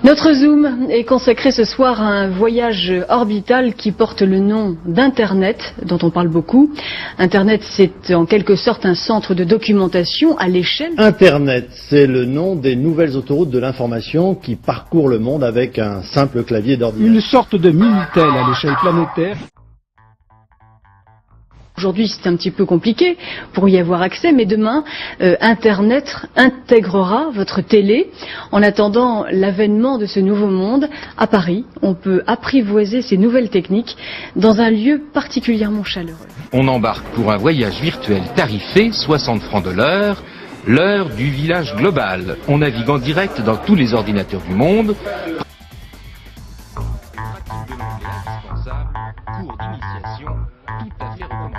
Notre Zoom est consacré ce soir à un voyage orbital qui porte le nom d'Internet, dont on parle beaucoup. Internet, c'est en quelque sorte un centre de documentation à l'échelle. Internet, c'est le nom des nouvelles autoroutes de l'information qui parcourent le monde avec un simple clavier d'ordinateur. Une sorte de Minitel à l'échelle planétaire. Aujourd'hui, c'est un petit peu compliqué pour y avoir accès, mais demain, Internet intégrera votre télé. En attendant l'avènement de ce nouveau monde, à Paris, on peut apprivoiser ces nouvelles techniques dans un lieu particulièrement chaleureux. On embarque pour un voyage virtuel tarifé, 60 francs de l'heure du village global. On navigue en direct dans tous les ordinateurs du monde. Cours d'initiation tout à fait recommandé.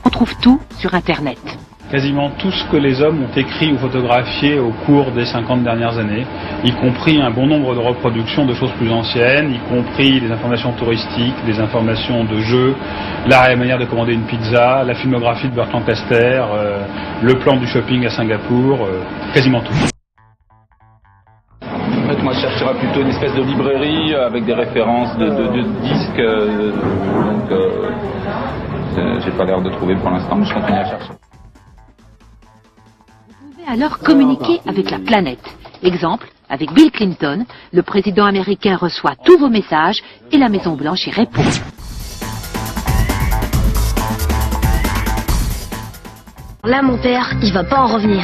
On trouve tout sur Internet. Quasiment tout ce que les hommes ont écrit ou photographié au cours des 50 dernières années, y compris un bon nombre de reproductions de choses plus anciennes, y compris des informations touristiques, des informations de jeux, la manière de commander une pizza, la filmographie de Burt Lancaster, le plan du shopping à Singapour, quasiment tout. Moi, je chercherais plutôt une espèce de librairie avec des références de disques. J'ai pas l'air de trouver pour l'instant, mais je continue à chercher. Vous pouvez alors communiquer avec la planète. Exemple, avec Bill Clinton, le président américain reçoit tous vos messages et la Maison Blanche y répond. Là, mon père, il va pas en revenir.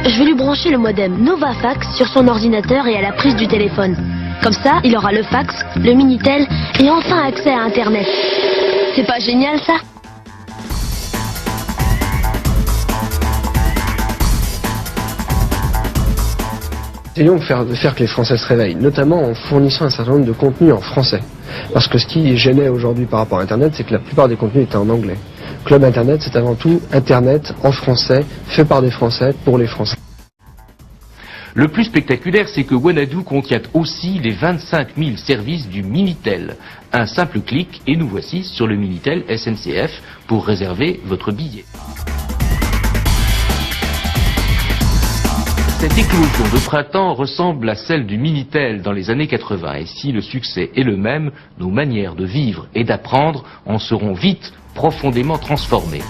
Je vais lui brancher le modem NovaFax sur son ordinateur et à la prise du téléphone. Comme ça, il aura le fax, le Minitel et enfin accès à Internet. C'est pas génial, ça ? Essayons de faire que les Français se réveillent, notamment en fournissant un certain nombre de contenus en français. Parce que ce qui gênait aujourd'hui par rapport à Internet, c'est que la plupart des contenus étaient en anglais. Club Internet, c'est avant tout Internet en français, fait par des Français, pour les Français. Le plus spectaculaire, c'est que Wanadoo contient aussi les 25 000 services du Minitel. Un simple clic et nous voici sur le Minitel SNCF pour réserver votre billet. Cette éclosion de printemps ressemble à celle du Minitel dans les années 80. Et si le succès est le même, nos manières de vivre et d'apprendre en seront vite profondément transformées.